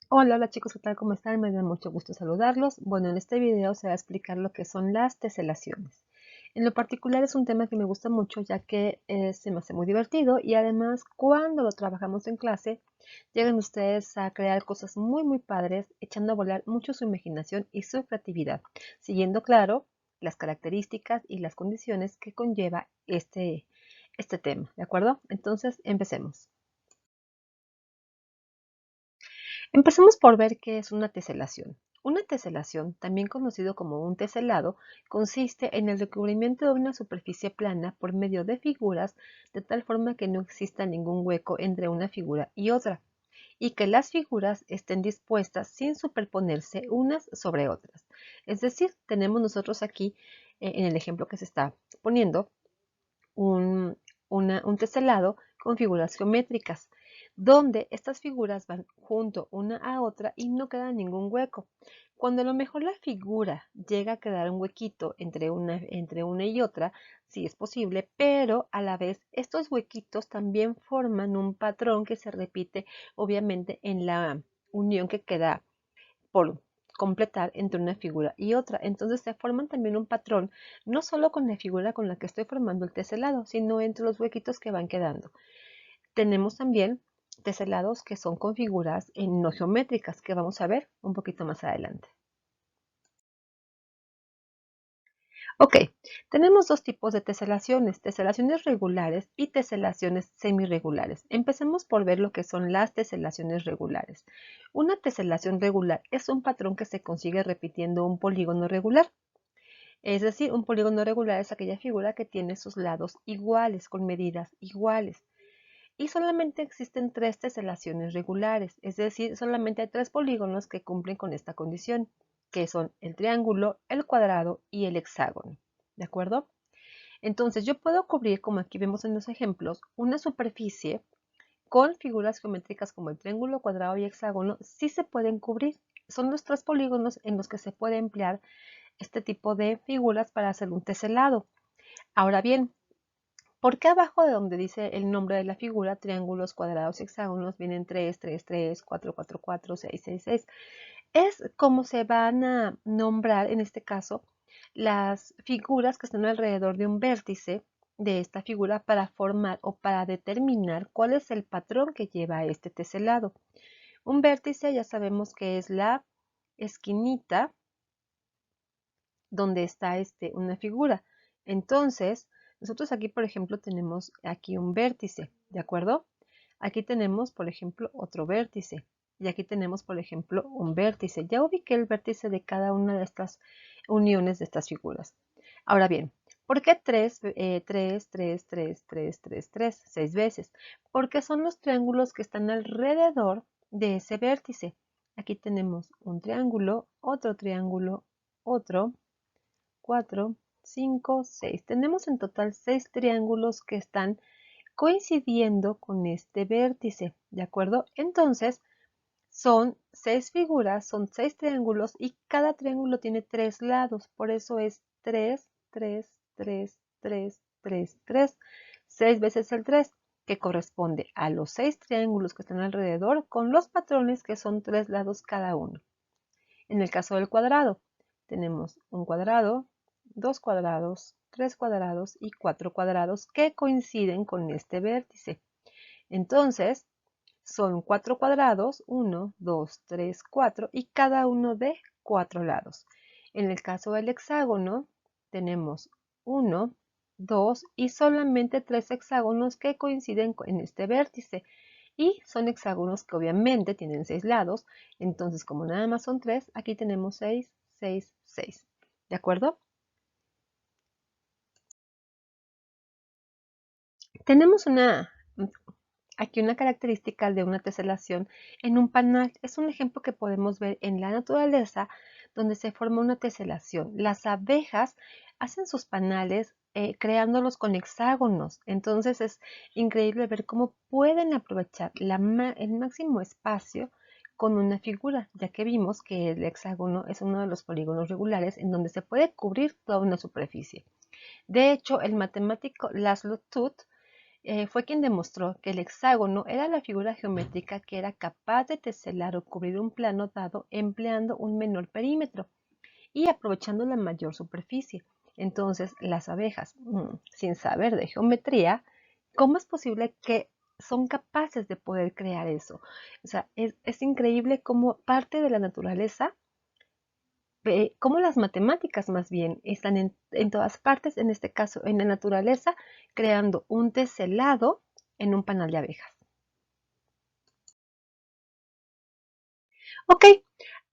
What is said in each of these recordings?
Hola chicos, ¿qué tal? ¿Cómo están? Me da mucho gusto saludarlos. Bueno, en este video se va a explicar lo que son las teselaciones. En lo particular es un tema que me gusta mucho ya que se me hace muy divertido y además cuando lo trabajamos en clase llegan ustedes a crear cosas muy padres, echando a volar mucho su imaginación y su creatividad, siguiendo claro las características y las condiciones que conlleva este tema, ¿de acuerdo? Entonces, empecemos. Empecemos por ver qué es una teselación. Una teselación, también conocido como un teselado, consiste en el recubrimiento de una superficie plana por medio de figuras de tal forma que no exista ningún hueco entre una figura y otra, y que las figuras estén dispuestas sin superponerse unas sobre otras. Es decir, tenemos nosotros aquí, en el ejemplo que se está poniendo, un, un teselado con figuras geométricas, donde estas figuras van junto una a otra y no queda ningún hueco. Cuando a lo mejor la figura llega a quedar un huequito entre una y otra, sí es posible, pero a la vez estos huequitos también forman un patrón que se repite obviamente en la unión que queda por completar entre una figura y otra. Entonces se forman también un patrón, no solo con la figura con la que estoy formando el teselado, sino entre los huequitos que van quedando. Tenemos también teselados que son con figuras no geométricas, que vamos a ver un poquito más adelante. Ok, tenemos dos tipos de teselaciones regulares y teselaciones semirregulares. Empecemos por ver lo que son las teselaciones regulares. Una teselación regular es un patrón que se consigue repitiendo un polígono regular. Es decir, un polígono regular es aquella figura que tiene sus lados iguales, con medidas iguales. Y solamente existen tres teselaciones regulares, es decir, solamente hay tres polígonos que cumplen con esta condición, que son el triángulo, el cuadrado y el hexágono. ¿De acuerdo? Entonces yo puedo cubrir, como aquí vemos en los ejemplos, una superficie con figuras geométricas como el triángulo, cuadrado y hexágono, sí se pueden cubrir. Son los tres polígonos en los que se puede emplear este tipo de figuras para hacer un teselado. Ahora bien, ¿por qué abajo de donde dice el nombre de la figura, triángulos, cuadrados y hexágonos, vienen 3, 3, 3, 4, 4, 4, 6, 6, 6? Es como se van a nombrar, en este caso, las figuras que están alrededor de un vértice de esta figura para formar o para determinar cuál es el patrón que lleva este teselado. Un vértice ya sabemos que es la esquinita donde está una figura. Entonces, nosotros aquí, por ejemplo, tenemos aquí un vértice, ¿de acuerdo? Aquí tenemos, por ejemplo, otro vértice. Y aquí tenemos, por ejemplo, un vértice. Ya ubiqué el vértice de cada una de estas uniones de estas figuras. Ahora bien, ¿por qué 3, 3, 3, 3, 3, 3, 3, 6 veces? Porque son los triángulos que están alrededor de ese vértice. Aquí tenemos un triángulo, otro, 4, 5, 6. Tenemos en total 6 triángulos que están coincidiendo con este vértice, ¿de acuerdo? Entonces, son 6 figuras, son 6 triángulos y cada triángulo tiene 3 lados, por eso es 3, 3, 3, 3, 3, 3, 6 veces el 3, que corresponde a los 6 triángulos que están alrededor con los patrones que son 3 lados cada uno. En el caso del cuadrado, tenemos un cuadrado, dos cuadrados, tres cuadrados y cuatro cuadrados que coinciden con este vértice. Entonces, son cuatro cuadrados, 1, 2, 3, 4 y cada uno de 4 lados. En el caso del hexágono, tenemos 1, 2 y solamente 3 hexágonos que coinciden en este vértice. Y son hexágonos que obviamente tienen 6 lados. Entonces, como nada más son 3, aquí tenemos 6, 6, 6. ¿De acuerdo? Tenemos aquí una característica de una teselación en un panal. Es un ejemplo que podemos ver en la naturaleza donde se forma una teselación. Las abejas hacen sus panales creándolos con hexágonos. Entonces es increíble ver cómo pueden aprovechar el máximo espacio con una figura, ya que vimos que el hexágono es uno de los polígonos regulares en donde se puede cubrir toda una superficie. De hecho, el matemático Laszlo Tut fue quien demostró que el hexágono era la figura geométrica que era capaz de teselar o cubrir un plano dado empleando un menor perímetro y aprovechando la mayor superficie. Entonces, las abejas, sin saber de geometría, ¿cómo es posible que son capaces de poder crear eso? O sea, es increíble cómo parte de la naturaleza, cómo las matemáticas más bien están en todas partes, en este caso en la naturaleza, creando un teselado en un panal de abejas. Ok,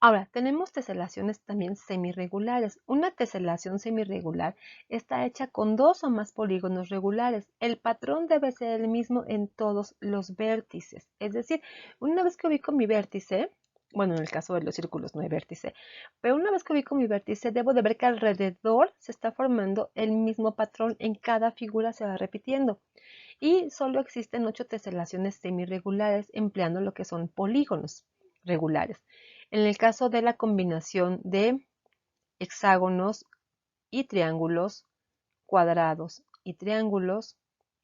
ahora, tenemos teselaciones también semirregulares. Una teselación semirregular está hecha con dos o más polígonos regulares. El patrón debe ser el mismo en todos los vértices. Es decir, una vez que ubico mi vértice, bueno, en el caso de los círculos no hay vértice, pero una vez que ubico mi vértice, debo de ver que alrededor se está formando el mismo patrón. En cada figura se va repitiendo. Y solo existen 8 teselaciones semirregulares empleando lo que son polígonos regulares. En el caso de la combinación de hexágonos y triángulos, cuadrados y triángulos,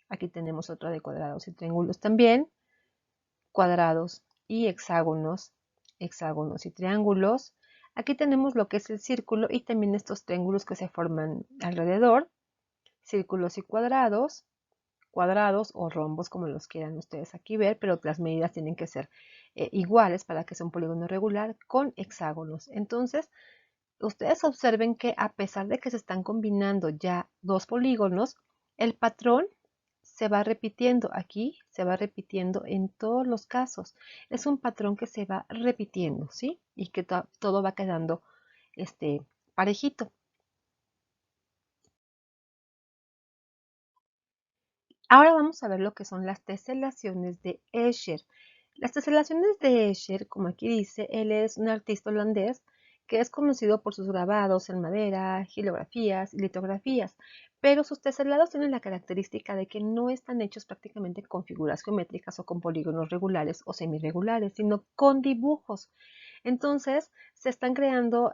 aquí tenemos otra de cuadrados y triángulos también, cuadrados y hexágonos, hexágonos y triángulos. Aquí tenemos lo que es el círculo y también estos triángulos que se forman alrededor, círculos y cuadrados, cuadrados o rombos, como los quieran ustedes aquí ver, pero las medidas tienen que ser iguales para que sea un polígono regular con hexágonos. Entonces, ustedes observen que a pesar de que se están combinando ya dos polígonos, el patrón se va repitiendo aquí, se va repitiendo en todos los casos. Es un patrón que se va repitiendo, ¿sí? Y que todo va quedando parejito. Ahora vamos a ver lo que son las teselaciones de Escher. Las teselaciones de Escher, como aquí dice, él es un artista holandés que es conocido por sus grabados en madera, gilografías y litografías, pero sus teselados tienen la característica de que no están hechos prácticamente con figuras geométricas o con polígonos regulares o semirregulares, sino con dibujos. Entonces, se están creando,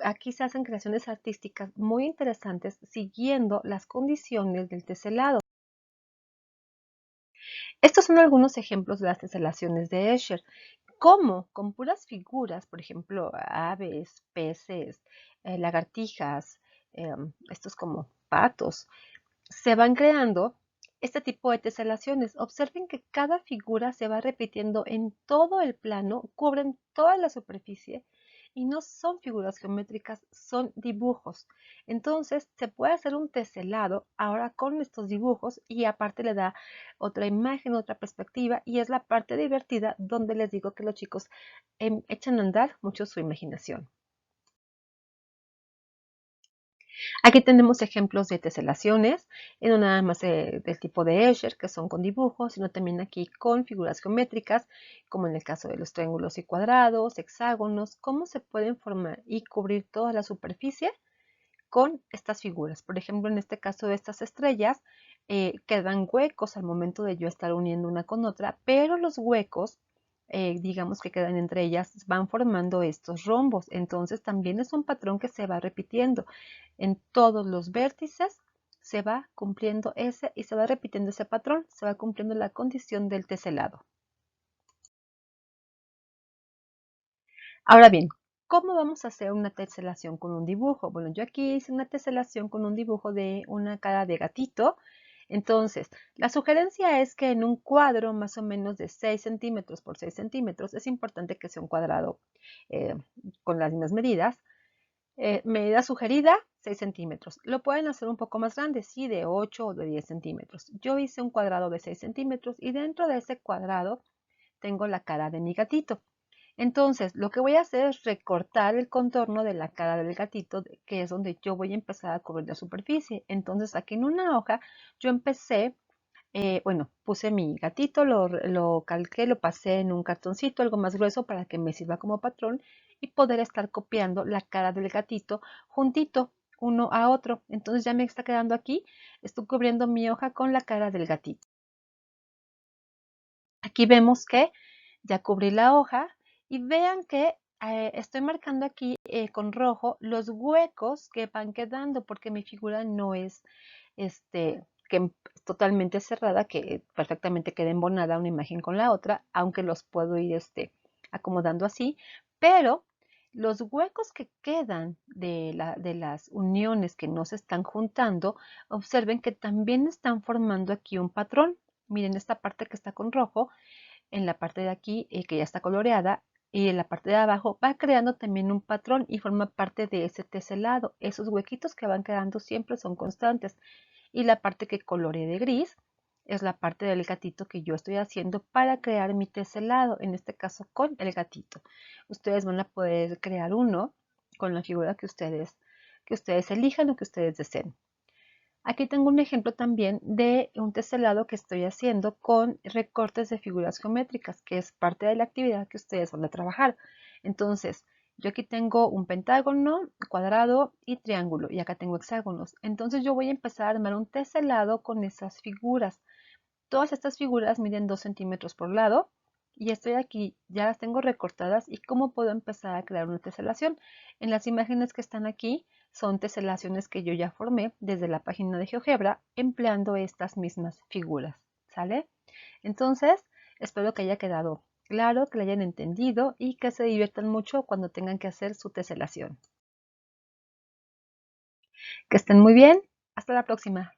aquí se hacen creaciones artísticas muy interesantes siguiendo las condiciones del teselado. Estos son algunos ejemplos de las teselaciones de Escher. ¿Cómo? Con puras figuras, por ejemplo, aves, peces, lagartijas, estos como patos, se van creando este tipo de teselaciones. Observen que cada figura se va repitiendo en todo el plano, cubren toda la superficie y no son figuras geométricas, son dibujos. Entonces se puede hacer un teselado ahora con estos dibujos y aparte le da otra imagen, otra perspectiva y es la parte divertida donde les digo que los chicos echan a andar mucho su imaginación. Aquí tenemos ejemplos de teselaciones, no nada más del tipo de Escher, que son con dibujos, sino también aquí con figuras geométricas, como en el caso de los triángulos y cuadrados, hexágonos, cómo se pueden formar y cubrir toda la superficie con estas figuras. Por ejemplo, en este caso de estas estrellas, quedan huecos al momento de yo estar uniendo una con otra, pero los huecos, digamos que quedan entre ellas, van formando estos rombos. Entonces también es un patrón que se va repitiendo. En todos los vértices se va cumpliendo ese y se va repitiendo ese patrón, se va cumpliendo la condición del teselado. Ahora bien, ¿cómo vamos a hacer una teselación con un dibujo? Bueno, yo aquí hice una teselación con un dibujo de una cara de gatito. Entonces, la sugerencia es que en un cuadro más o menos de 6 centímetros por 6 centímetros, es importante que sea un cuadrado eh, con las mismas medidas. Medida sugerida, 6 centímetros. Lo pueden hacer un poco más grande, sí, de 8 o de 10 centímetros. Yo hice un cuadrado de 6 centímetros y dentro de ese cuadrado tengo la cara de mi gatito. Entonces, lo que voy a hacer es recortar el contorno de la cara del gatito, que es donde yo voy a empezar a cubrir la superficie. Entonces, aquí en una hoja, yo empecé, bueno, puse mi gatito, lo calqué, lo pasé en un cartoncito, algo más grueso para que me sirva como patrón y poder estar copiando la cara del gatito juntito uno a otro. Entonces ya me está quedando aquí, estoy cubriendo mi hoja con la cara del gatito. Aquí vemos que ya cubrí la hoja y vean que estoy marcando aquí con rojo los huecos que van quedando porque mi figura no es que totalmente cerrada, que perfectamente quede embonada una imagen con la otra, aunque los puedo ir acomodando así, pero los huecos que quedan de las uniones que no se están juntando, observen que también están formando aquí un patrón. Miren esta parte que está con rojo, en la parte de aquí que ya está coloreada, y en la parte de abajo va creando también un patrón y forma parte de ese teselado. Esos huequitos que van quedando siempre son constantes. Y la parte que coloreé de gris es la parte del gatito que yo estoy haciendo para crear mi teselado, en este caso con el gatito. Ustedes van a poder crear uno con la figura que ustedes elijan o que ustedes deseen. Aquí tengo un ejemplo también de un teselado que estoy haciendo con recortes de figuras geométricas, que es parte de la actividad que ustedes van a trabajar. Entonces, yo aquí tengo un pentágono, cuadrado y triángulo, y acá tengo hexágonos. Entonces yo voy a empezar a armar un teselado con esas figuras. Todas estas figuras miden 2 centímetros por lado y estoy aquí, ya las tengo recortadas. ¿Y cómo puedo empezar a crear una teselación? En las imágenes que están aquí son teselaciones que yo ya formé desde la página de GeoGebra empleando estas mismas figuras, ¿sale? Entonces, espero que haya quedado claro, que lo hayan entendido y que se diviertan mucho cuando tengan que hacer su teselación. Que estén muy bien. Hasta la próxima.